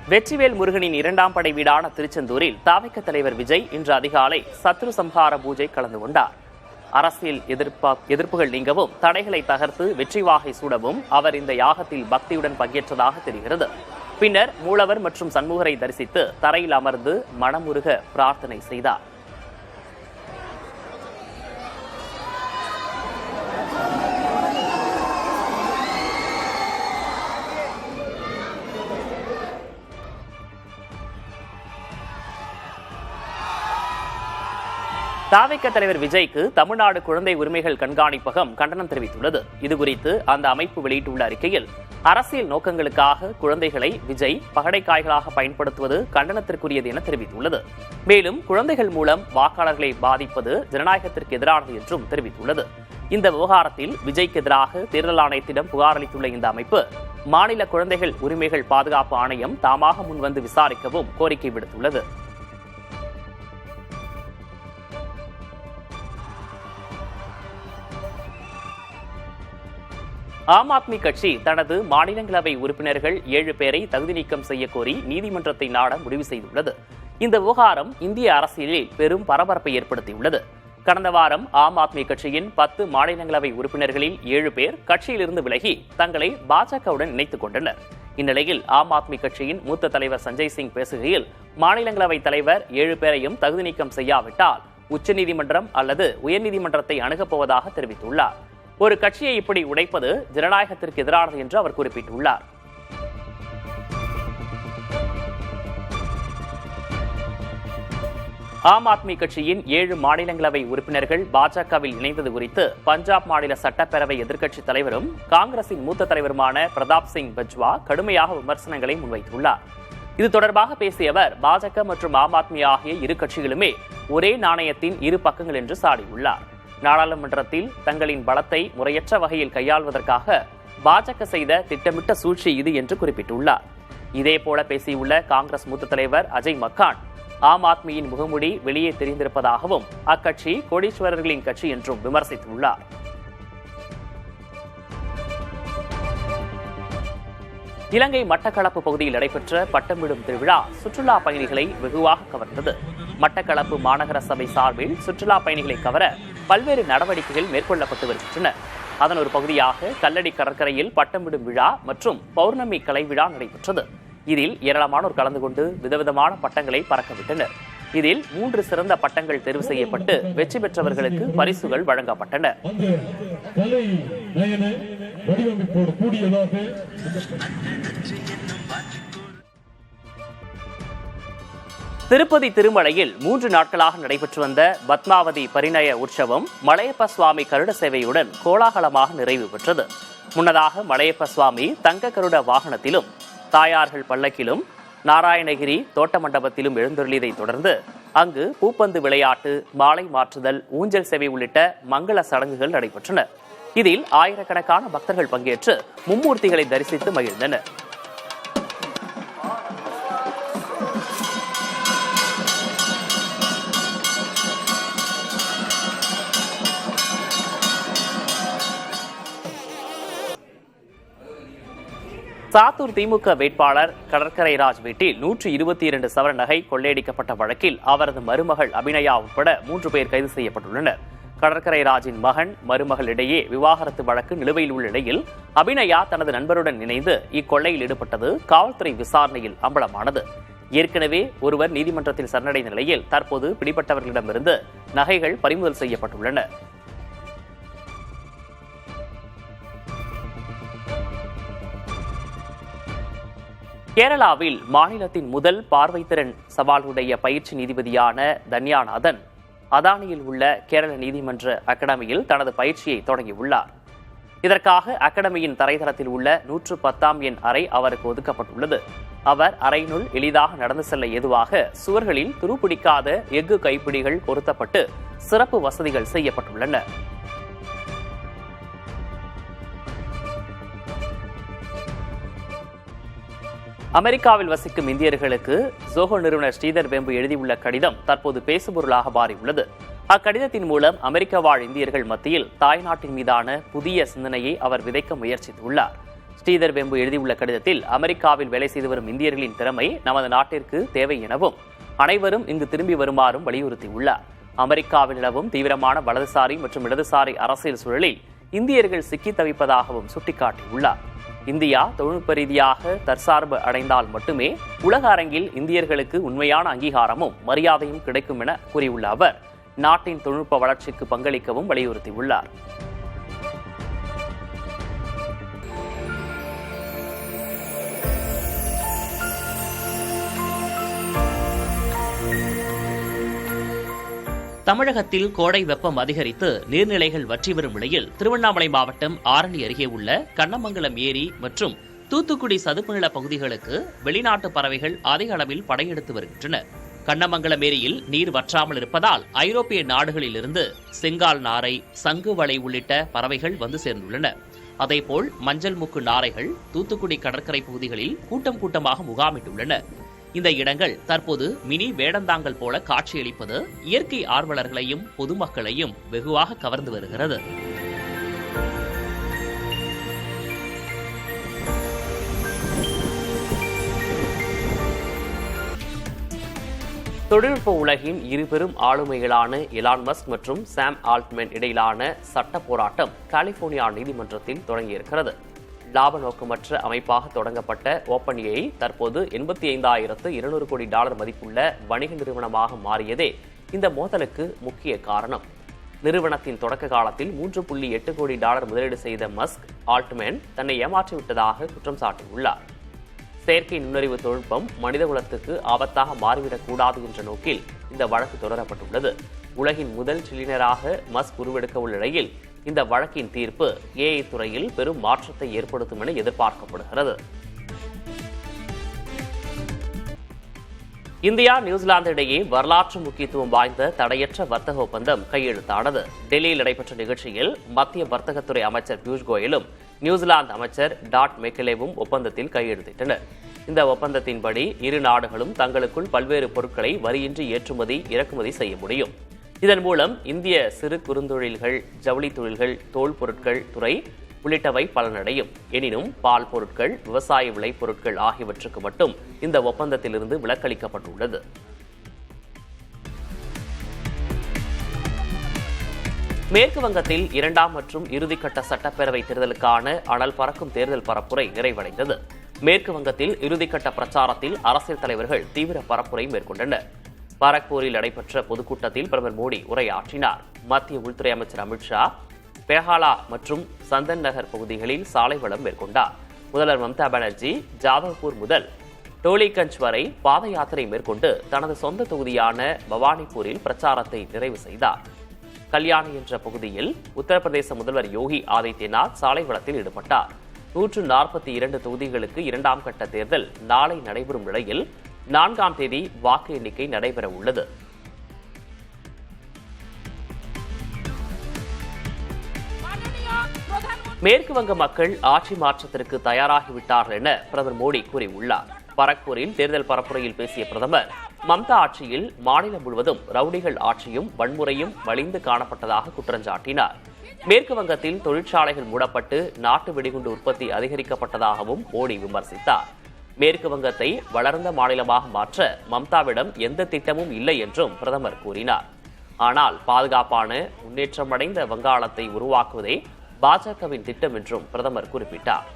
வெற்றிவேல் முருகனின் இரண்டாம் படை வீடான திருச்செந்தூரில் தாவைக்க தலைவர் விஜய் இன்று அதிகாலை சத்ரு சம்ஹார பூஜை கலந்து கொண்டார். அரசியல் எதிர்ப்புகள் நீங்கவும் தடைகளை தகர்த்து வெற்றி வாகை சூடவும் அவர் இந்த யாகத்தில் பக்தியுடன் பங்கேற்றதாக தெரிகிறது. பின்னர் மூலவர் மற்றும் சண்முகரை தரிசித்து தரையில் அமர்ந்து மனமுருக பிரார்த்தனை செய்தார். தாவைக்க தலைவர் விஜய்க்கு தமிழ்நாடு குழந்தை உரிமைகள் கண்காணிப்பகம் கண்டனம் தெரிவித்துள்ளது. இதுகுறித்து அந்த அமைப்பு வெளியிட்டுள்ள அறிக்கையில், அரசியல் நோக்கங்களுக்காக குழந்தைகளை விஜய் பகடைக்காய்களாக பயன்படுத்துவது கண்டனத்திற்குரியது என தெரிவித்துள்ளது. மேலும் குழந்தைகள் மூலம் வாக்காளர்களை பாதிப்பது ஜனநாயகத்திற்கு எதிரானது என்றும் தெரிவித்துள்ளது. இந்த விவகாரத்தில் விஜய்க்கு எதிராக தேர்தல் ஆணையத்திடம் புகார் அளித்துள்ள இந்த அமைப்பு, மாநில குழந்தைகள் உரிமைகள் பாதுகாப்பு ஆணையம் தாமாக முன்வந்து விசாரிக்கவும் கோரிக்கை விடுத்துள்ளது. ஆம் ஆத்மி கட்சி தனது மாநிலங்களவை உறுப்பினர்கள் 7 பேரை தகுதி நீக்கம் செய்ய கோரி நீதிமன்றத்தை நாட முடிவு செய்துள்ளது. இந்த விவகாரம் இந்திய அரசியலில் பெரும் பரபரப்பை ஏற்படுத்தியுள்ளது. கடந்த வாரம் ஆம் ஆத்மி கட்சியின் 10 மாநிலங்களவை உறுப்பினர்களில் 7 பேர் கட்சியிலிருந்து விலகி தங்களை பாஜகவுடன் இணைத்துக் கொண்டனர். இந்நிலையில் ஆம் ஆத்மி கட்சியின் மூத்த தலைவர் சஞ்சய் சிங் பேசுகையில், மாநிலங்களவை தலைவர் 7 பேரையும் தகுதி நீக்கம் செய்யாவிட்டால் உச்சநீதிமன்றம் அல்லது உயர்நீதிமன்றத்தை அணுகப் போவதாக தெரிவித்துள்ளார். ஒரு கட்சியை இப்படி உடைப்பது ஜனநாயகத்திற்கு எதிரானது என்று அவர் குறிப்பிட்டுள்ளார். ஆம் ஆத்மி கட்சியின் 7 மாநிலங்களவை உறுப்பினர்கள் பாஜகவில் இணைந்தது குறித்து பஞ்சாப் மாநில சட்டப்பேரவை எதிர்க்கட்சித் தலைவரும் காங்கிரசின் மூத்த தலைவருமான பிரதாப் சிங் பஜ்வா கடுமையாக விமர்சனங்களை முன்வைத்துள்ளார். இது தொடர்பாக பேசிய அவர், பாஜக மற்றும் ஆம் ஆத்மி ஆகிய இரு கட்சிகளுமே ஒரே நாணயத்தின் இரு பக்கங்கள் என்று சாடியுள்ளார். நாடாளுமன்றத்தில் தங்களின் பலத்தை முறையற்ற வகையில் கையாள்வதற்காக பாஜக செய்த திட்டமிட்ட சூழ்ச்சி இது என்று குறிப்பிட்டுள்ளார். இதேபோல பேசியுள்ள காங்கிரஸ் மூத்த தலைவர் அஜய் மக்கான், ஆம் ஆத்மியின் முகமுடி வெளியே தெரிந்திருப்பதாகவும் அக்கட்சி கோடீஸ்வரர்களின் கட்சி என்றும் விமர்சித்துள்ளார். இலங்கை மட்டக்களப்பு பகுதியில் நடைபெற்ற பட்டம்விடும் திருவிழா சுற்றுலா பயணிகளை வெகுவாக கவர்ந்தது. மட்டக்களப்பு மாநகர சபை சார்பில் சுற்றுலா பயணிகளை கவர பல்வேறு நடவடிக்கைகள் மேற்கொள்ளப்பட்டு வருகின்றன. அதன் ஒரு பகுதியாக கல்லடி கடற்கரையில் பட்டம்விடும் விழா மற்றும் பௌர்ணமி கலை விழா நடைபெற்றது. இதில் ஏராளமானோர் கலந்து கொண்டு விதவிதமான பட்டங்களை பறக்கவிட்டனர். இதில் 3 சிறந்த பட்டங்கள் தேர்வு செய்யப்பட்டு வெற்றி பெற்றவர்களுக்கு பரிசுகள் வழங்கப்பட்டன. திருப்பதி திருமலையில் 3 நாட்களாக நடைபெற்று வந்த பத்மாவதி பரிணய உற்சவம் மலையப்ப சுவாமி கருட சேவையுடன் கோலாகலமாக நிறைவு பெற்றது. முன்னதாக மலையப்ப சுவாமி தங்க கருட வாகனத்திலும் தாயார்கள் பல்லக்கிலும் நாராயணகிரி தோட்ட மண்டபத்திலும் எழுந்தருளியதை தொடர்ந்து அங்கு பூப்பந்து விளையாட்டு, மாலை மாற்றுதல், ஊஞ்சல் சேவை உள்ளிட்ட மங்கள சடங்குகள் நடைபெற்றன. இதில் ஆயிரக்கணக்கான பக்தர்கள் பங்கேற்று மும்மூர்த்திகளை தரிசித்து மகிழ்ந்தனர். சாத்தூர் திமுக வேட்பாளர் கடற்கரை ராஜ் வீட்டில் 122 சவரன் நகை கொள்ளையடிக்கப்பட்ட வழக்கில் அவரது மருமகள் அபிநயா உட்பட 3 பேர் கைது செய்யப்பட்டுள்ளனர். கடற்கரை ராஜின் மகன், மருமகள் இடையே விவாகரத்து வழக்கு நிலுவையில் உள்ள நிலையில் அபிநயா தனது நண்பருடன் இணைந்து இக்கொள்ளையில் ஈடுபட்டது காவல்துறை விசாரணையில் அம்பலமானது. ஏற்கனவே ஒருவர் நீதிமன்றத்தில் சரணடைந்த நிலையில் தற்போது பிடிபட்டவர்களிடமிருந்து நகைகள் பறிமுதல் செய்யப்பட்டுள்ளன. கேரளாவில் மாநிலத்தின் முதல் பார்வைத்திறன் சவாலுடைய பயிற்சி நீதிபதியான தன்யாநாதன் அதானியில் உள்ள கேரள நீதிமன்ற அகாடமியில் தனது பயிற்சியை தொடங்கியுள்ளார். இதற்காக அகாடமியின் தரைதளத்தில் உள்ள 110ஆம் எண் அறை அவருக்கு ஒதுக்கப்பட்டுள்ளது. அவர் அறையினுள் எளிதாக நடந்து செல்ல ஏதுவாக சுவர்களில் துருப்பிடிக்காத எஃகு கைப்பிடிகள் பொருத்தப்பட்டு சிறப்பு வசதிகள் செய்யப்பட்டுள்ளன. அமெரிக்காவில் வசிக்கும் இந்தியர்களுக்கு ஜோஹோ நிறுவனர் ஸ்ரீதர் வேம்பு எழுதியுள்ள கடிதம் தற்போது பேசுபொருளாக மாறியுள்ளது. அக்கடிதத்தின் மூலம் அமெரிக்க வாழ் இந்தியர்கள் மத்தியில் தாய்நாட்டின் மீதான புதிய சிந்தனையை அவர் விதைக்க முயற்சித்துள்ளார். ஸ்ரீதர் வெம்பு எழுதியுள்ள கடிதத்தில் அமெரிக்காவில் வேலை செய்து வரும் இந்தியர்களின் திறமை நமது நாட்டிற்கு தேவை எனவும் அனைவரும் இங்கு திரும்பி வருமாறும் வலியுறுத்தியுள்ளார். அமெரிக்காவில் நிலவும் தீவிரமான வலதுசாரி மற்றும் இடதுசாரி அரசியல் சூழலில் இந்தியர்கள் சிக்கி தவிப்பதாகவும் சுட்டிக்காட்டியுள்ளார். இந்தியா தொழில்நுட்ப ரீதியாக தற்சார்பு அடைந்தால் மட்டுமே உலக அரங்கில் இந்தியர்களுக்கு உண்மையான அங்கீகாரமும் மரியாதையும் கிடைக்கும் என கூறியுள்ள அவர் நாட்டின் தொழில்நுட்ப வளர்ச்சிக்கு பங்களிக்கவும் வலியுறுத்தியுள்ளார். தமிழகத்தில் கோடை வெப்பம் அதிகரித்து நீர்நிலைகள் வற்றி வரும் நிலையில் திருவண்ணாமலை மாவட்டம் ஆரணி அருகே உள்ள கண்ணமங்கலம் ஏரி மற்றும் தூத்துக்குடி சதுப்பு நில பகுதிகளுக்கு வெளிநாட்டு பறவைகள் அதிக அளவில் படையெடுத்து வருகின்றன. கண்ணமங்கலம் ஏரியில் நீர் வற்றாமல் இருப்பதால் ஐரோப்பிய நாடுகளிலிருந்து செங்கால் நாரை, சங்குவளை உள்ளிட்ட பறவைகள் வந்து சேர்ந்துள்ளன. அதேபோல் மஞ்சள் மூக்கு நாரைகள் தூத்துக்குடி கடற்கரை பகுதிகளில் கூட்டம் கூட்டமாக முகாமிட்டுள்ளன. இந்த இடங்கள் தற்போது மினி வேடந்தாங்கல் போல காட்சியளிப்பது இயற்கை ஆர்வலர்களையும் பொதுமக்களையும் வெகுவாக கவர்ந்து வருகிறது. தொழில்நுட்ப உலகின் இருபெரும் ஆளுமைகளான எலான் மஸ்க் மற்றும் சாம் ஆல்ட்மேன் இடையிலான சட்ட போராட்டம் கலிபோர்னியா நீதிமன்றத்தில் தொடங்கியிருக்கிறது. லாப நோக்கமற்ற அமைப்பாக தொடங்கப்பட்ட OpenAI தற்போது $85,200 கோடி மதிப்புள்ள வணிக நிறுவனமாக மாறியதே இந்த மோதலுக்கு முக்கிய காரணம். நிறுவனத்தின் தொடக்க காலத்தில் $3.8 கோடி முதலீடு செய்த மஸ்க் ஆல்ட்மேன் தன்னை ஏமாற்றிவிட்டதாக குற்றம் சாட்டியுள்ளார். செயற்கை நுண்ணறிவு தொழில்நுட்பம் மனிதகுலத்துக்கு ஆபத்தாக மாறிவிடக்கூடாது என்ற நோக்கில் இந்த வழக்கு தொடரப்பட்டுள்ளது. உலகின் முதல் ட்ரில்லியனராக மஸ்க் உருவெடுக்க உள்ள நிலையில் இந்த வழக்கின் தீர்ப்பு AI துறையில் பெரும் மாற்றத்தை ஏற்படுத்தும் என எதிர்பார்க்கப்படுகிறது. இந்தியா நியூசிலாந்து இடையே வரலாற்று முக்கியத்துவம் வாய்ந்த தடையற்ற வர்த்தக ஒப்பந்தம் கையெழுத்தானது. டெல்லியில் நடைபெற்ற நிகழ்ச்சியில் மத்திய வர்த்தகத்துறை அமைச்சர் பியூஷ் கோயலும் நியூசிலாந்து அமைச்சர் டாட் மெக்கலேவும் ஒப்பந்தத்தில் கையெழுத்திட்டனர். இந்த ஒப்பந்தத்தின்படி இரு நாடுகளும் தங்களுக்குள் பல்வேறு பொருட்களை வரியின்றி ஏற்றுமதி இறக்குமதி செய்ய முடியும். இதன் மூலம் இந்திய சிறு குறுந்தொழில்கள், ஜவுளி தொழில்கள், தோல் பொருட்கள் துறை உள்ளிட்டவை பலனடையும். எனினும் பால் பொருட்கள், விவசாய விளை பொருட்கள் ஆகியவற்றுக்கு மட்டும் இந்த ஒப்பந்தத்திலிருந்து விலக்களிக்கப்பட்டுள்ளது. மேற்கு வங்கத்தில் 2ஆம் மற்றும் இறுதிக்கட்ட சட்டப்பேரவை தேர்தலுக்கான அனல் பறக்கும் தேர்தல் பரப்புரை நிறைவடைந்தது. மேற்கு வங்கத்தில் இறுதிக்கட்ட பிரச்சாரத்தில் அரசியல் தலைவர்கள் தீவிர பரப்புரை மேற்கொண்டனர். பரக்பூரில் நடைபெற்ற பொதுக்கூட்டத்தில் பிரதமர் மோடி உரையாற்றினார். மத்திய உள்துறை அமைச்சர் அமித்ஷா பெஹாலா மற்றும் சந்தன் நகர் பகுதிகளில் சாலை வலம் மேற்கொண்டார். முதல்வர் மம்தா பானர்ஜி ஜாதவ்பூர் முதல் டோலிகஞ்ச் வரை பாத யாத்திரை மேற்கொண்டு தனது சொந்த தொகுதியான பவானிபூரில் பிரச்சாரத்தை நிறைவு செய்தார். கல்யாணி என்ற பகுதியில் உத்தரப்பிரதேச முதல்வர் யோகி ஆதித்யநாத் சாலை வளத்தில் ஈடுபட்டார். 142 தொகுதிகளுக்கு 2ஆம் கட்ட தேர்தல் நாளை நடைபெறும் நிலையில் 4ஆம் தேதி வாக்கு எண்ணிக்கை நடைபெற உள்ளது. மேற்கு வங்க மக்கள் ஆட்சி மாற்றத்திற்கு தயாராகிவிட்டார்கள் என பிரதமர் மோடி கூறியுள்ளார். பரக்பூரில் தேர்தல் பரப்புரையில் பேசிய பிரதமர் மம்தா ஆட்சியில் மாநிலம் முழுவதும் ரவுடிகள் ஆட்சியும் வன்முறையும் வலிந்து காணப்பட்டதாக குற்றஞ்சாட்டினார். மேற்கு வங்கத்தில் தொழிற்சாலைகள் மூடப்பட்டு நாட்டு வெடிகுண்டு உற்பத்தி அதிகரிக்கப்பட்டதாகவும் மோடி விமர்சித்தார். மேற்கு வங்கத்தை வளர்ந்த மாநிலமாக மாற்ற மம்தாவிடம் எந்த திட்டமும் இல்லை என்றும் பிரதமர் கூறினார். ஆனால் பாதுகாப்பான முன்னேற்றமடைந்த வங்காளத்தை உருவாக்குவதே பாஜகவின் திட்டம் என்றும் பிரதமர் குறிப்பிட்டார்.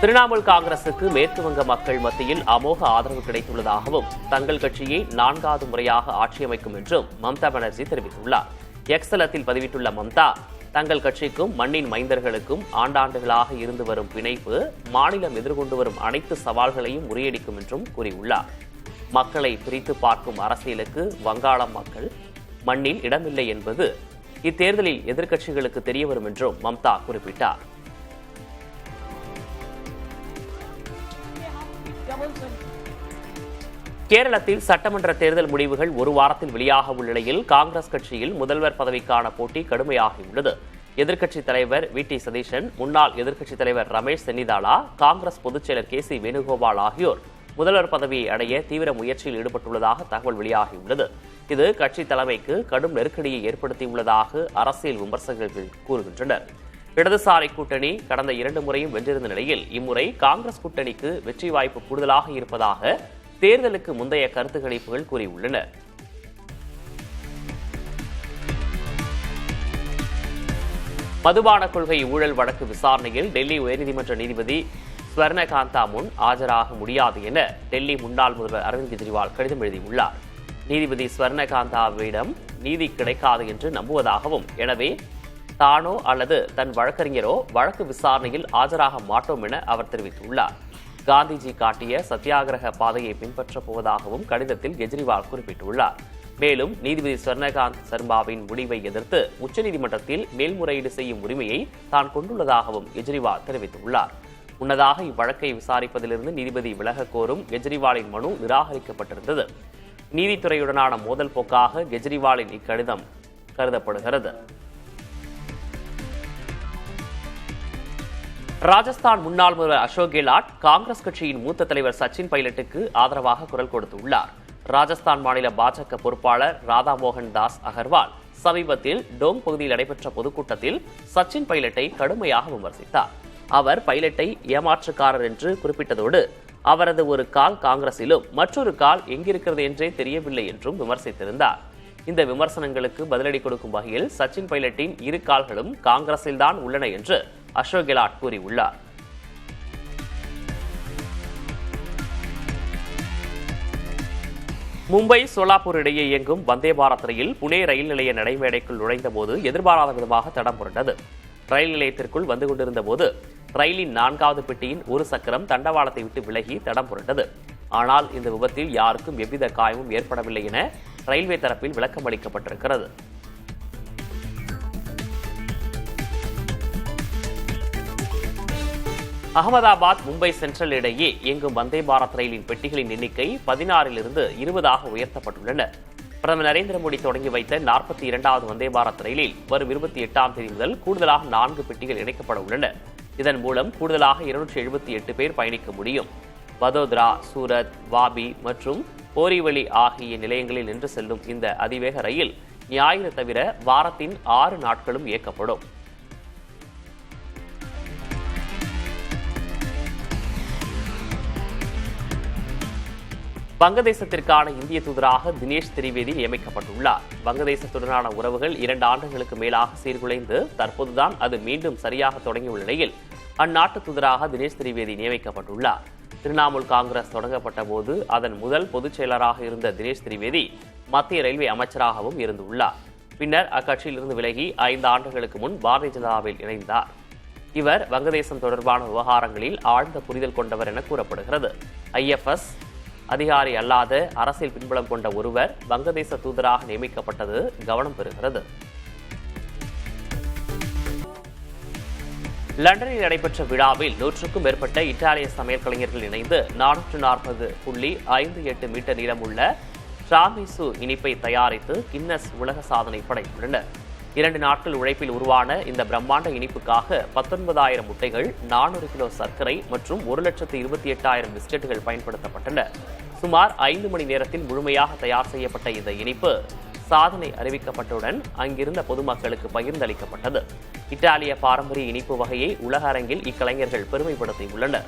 திரிணாமுல் காங்கிரசுக்கு மேற்கு வங்க மக்கள் மத்தியில் அமோக ஆதரவு கிடைத்துள்ளதாகவும் தங்கள் கட்சியை 4வது முறையாக ஆட்சியமைக்கும் என்றும் மம்தா பானர்ஜி தெரிவித்துள்ளார். எக்ஸ் தளத்தில் பதிவிட்டுள்ள மம்தா, தங்கள் கட்சிக்கும் மண்ணின் மைந்தர்களுக்கும் ஆண்டாண்டுகளாக இருந்து வரும் பிணைப்பு மாநிலம் எதிர்கொண்டு வரும் அனைத்து சவால்களையும் முறியடிக்கும் என்றும் கூறியுள்ளார். மக்களை பிரித்து பார்க்கும் அரசியலுக்கு வங்காளம் மக்கள் மண்ணில் இடமில்லை என்பது இத்தேர்தலில் எதிர்க்கட்சிகளுக்கு தெரியவரும் என்றும் மம்தா குறிப்பிட்டார். கேரளத்தில் சட்டமன்ற தேர்தல் முடிவுகள் ஒரு வாரத்தில் வெளியாக உள்ள நிலையில் காங்கிரஸ் கட்சியில் முதல்வர் பதவிக்கான போட்டி கடுமையாகியுள்ளது. எதிர்க்கட்சித் தலைவர் வி.டி. சதீஷன், முன்னாள் எதிர்க்கட்சித் தலைவர் ரமேஷ் சென்னிதாலா, காங்கிரஸ் பொதுச் செயலர் கே.சி. வேணுகோபால் ஆகியோர் முதல்வர் பதவியை அடைய தீவிர முயற்சியில் ஈடுபட்டுள்ளதாக தகவல் வெளியாகியுள்ளது. இது கட்சி தலைமைக்கு கடும் நெருக்கடியை ஏற்படுத்தியுள்ளதாக அரசியல் விமர்சகர்கள் கூறுகின்றனர். இடதுசாரி கூட்டணி கடந்த 2 முறையும் வென்றிருந்த நிலையில் இம்முறை காங்கிரஸ் கூட்டணிக்கு வெற்றி வாய்ப்பு கூடுதலாக இருப்பதாக தேர்தலுக்கு முந்தைய கருத்து கணிப்புகள் கூறியுள்ளன. மதுபான கொள்கை ஊழல் வழக்கு விசாரணையில் டெல்லி உயர்நீதிமன்ற நீதிபதி ஸ்வர்ணகாந்தா முன் ஆஜராக முடியாது என டெல்லி முன்னாள் முதல்வர் அரவிந்த் கெஜ்ரிவால் கடிதம் எழுதியுள்ளார். நீதிபதி ஸ்வர்ணகாந்தாவிடம் நீதி கிடைக்காது என்று நம்புவதாகவும், எனவே தானோ அல்லது தன் வழக்கறிஞரோ வழக்கு விசாரணையில் ஆஜராக மாட்டோம் என அவர் தெரிவித்துள்ளார். காந்திஜி காட்டிய சத்தியாகிரக பாதையை பின்பற்றப் போவதாகவும் கடிதத்தில் கெஜ்ரிவால் குறிப்பிட்டுள்ளார். மேலும் நீதிபதி ஸ்வர்ணகாந்த் சர்மாவின் முடிவை எதிர்த்து உச்சநீதிமன்றத்தில் மேல்முறையீடு செய்யும் உரிமையை தான் கொண்டுள்ளதாகவும் கெஜ்ரிவால் தெரிவித்துள்ளார். முன்னதாக இவ்வழக்கை விசாரிப்பதிலிருந்து நீதிபதி விலகக் கோரும் கெஜ்ரிவாலின் மனு நிராகரிக்கப்பட்டிருந்தது. நீதித்துறையுடனான மோதல் போக்காக கெஜ்ரிவாலின் இக்கடிதம் கருதப்படுகிறது. ராஜஸ்தான் முன்னாள் முதல்வர் அசோக் கெலாட் காங்கிரஸ் கட்சியின் மூத்த தலைவர் சச்சின் பைலட்டுக்கு ஆதரவாக குரல் கொடுத்துள்ளார். ராஜஸ்தான் மாநில பாஜக பொறுப்பாளர் ராதா மோகன் தாஸ் அகர்வால் சமீபத்தில் டோங் பகுதியில் நடைபெற்ற பொதுக்கூட்டத்தில் சச்சின் பைலட்டை கடுமையாக விமர்சித்தார். அவர் பைலட்டை ஏமாற்றுக்காரர் என்று குறிப்பிட்டதோடு அவரது ஒரு கால் காங்கிரசிலும் மற்றொரு கால் எங்கிருக்கிறது என்றே தெரியவில்லை என்றும் விமர்சித்திருந்தார். இந்த விமர்சனங்களுக்கு பதிலடி கொடுக்கும் வகையில் சச்சின் பைலட்டின் 2 கால்களும் காங்கிரசில்தான் உள்ளன என்று அசோக் கெலாட் கூறியுள்ளார். மும்பை சோலாப்பூர் இடையே இயங்கும் வந்தே பாரத் ரயில் புனே ரயில் நிலைய நடைமேடைக்குள் நுழைந்தபோது எதிர்பாராத விதமாக தடம் புரண்டது. ரயில் நிலையத்திற்குள் வந்து கொண்டிருந்த போது ரயிலின் 4வது பெட்டியின் ஒரு சக்கரம் தண்டவாளத்தை விட்டு விலகி தடம் புரண்டது. ஆனால் இந்த விபத்தில் யாருக்கும் எவ்வித காயமும் ஏற்படவில்லை என ரயில்வே தரப்பில் விளக்கம் அளிக்கப்பட்டிருக்கிறது. அகமதாபாத் மும்பை சென்ட்ரல் இடையே இயங்கும் வந்தே பாரத் ரயிலின் பெட்டிகளின் எண்ணிக்கை 16லிருந்து 20ஆக உயர்த்தப்பட்டுள்ளன. பிரதமர் நரேந்திர மோடி தொடங்கி வைத்த 42வது வந்தே பாரத் ரயிலில் வரும் 28ஆம் தேதி முதல் கூடுதலாக 4 பெட்டிகள் இணைக்கப்பட உள்ளன. இதன் மூலம் கூடுதலாக 278 பேர் பயணிக்க முடியும். வதோதரா, சூரத், வாபி மற்றும் போரிவலி ஆகிய நிலையங்களில் நின்று செல்லும் இந்த அதிவேக ரயில் ஞாயிறு தவிர வாரத்தின் 6 நாட்களும் இயக்கப்படும். வங்கதேசத்திற்கான இந்திய தூதராக தினேஷ் திரிவேதி நியமிக்கப்பட்டுள்ளார். வங்கதேசத்துடனான உறவுகள் 2 ஆண்டுகளுக்கு மேலாக சீர்குலைந்து தற்போதுதான் அது மீண்டும் சரியாக தொடங்கியுள்ள நிலையில் அந்நாட்டு தூதராக தினேஷ் திரிவேதி நியமிக்கப்பட்டுள்ளார். திரிணாமுல் காங்கிரஸ் தொடங்கப்பட்ட போது அதன் முதல் பொதுச் செயலராக இருந்த தினேஷ் திரிவேதி மத்திய ரயில்வே அமைச்சராகவும் இருந்துள்ளார். பின்னர் அக்கட்சியிலிருந்து விலகி 5 ஆண்டுகளுக்கு முன் பாரதிய ஜனதாவில் இணைந்தார். இவர் வங்கதேசம் தொடர்பான விவகாரங்களில் ஆழ்ந்த புரிதல் கொண்டவர் என கூறப்படுகிறது. IFS அதிகாரி அல்லாத அரசியல் பின்புலம் கொண்ட ஒருவர் வங்கதேச தூதராக நியமிக்கப்பட்டது கவனம் பெறுகிறது. லண்டனில் நடைபெற்ற விழாவில் 100க்கும் மேற்பட்ட இத்தாலிய சமையல் கலைஞர்கள் இணைந்து 440.58 மீட்டர் நீளமுள்ள டிராமிசு இனிப்பை தயாரித்து கின்னஸ் உலக சாதனை படைத்துள்ளனர். 2 நாட்கள் உழைப்பில் உருவான இந்த பிரம்மாண்ட இனிப்புக்காக 19,000 முட்டைகள், 400 கிலோ சர்க்கரை மற்றும் 1,28,000 பிஸ்கெட்டுகள் பயன்படுத்தப்பட்டன. சுமார் 5 மணி நேரத்தில் முழுமையாக தயார் செய்யப்பட்ட இந்த இனிப்பு சாதனை அறிவிக்கப்பட்டவுடன் அங்கிருந்த பொதுமக்களுக்கு பகிர்ந்தளிக்கப்பட்டது. இத்தாலிய பாரம்பரிய இனிப்பு வகையை உலக அரங்கில் இக்கலைஞர்கள் பெருமைப்படுத்தியுள்ளனர்.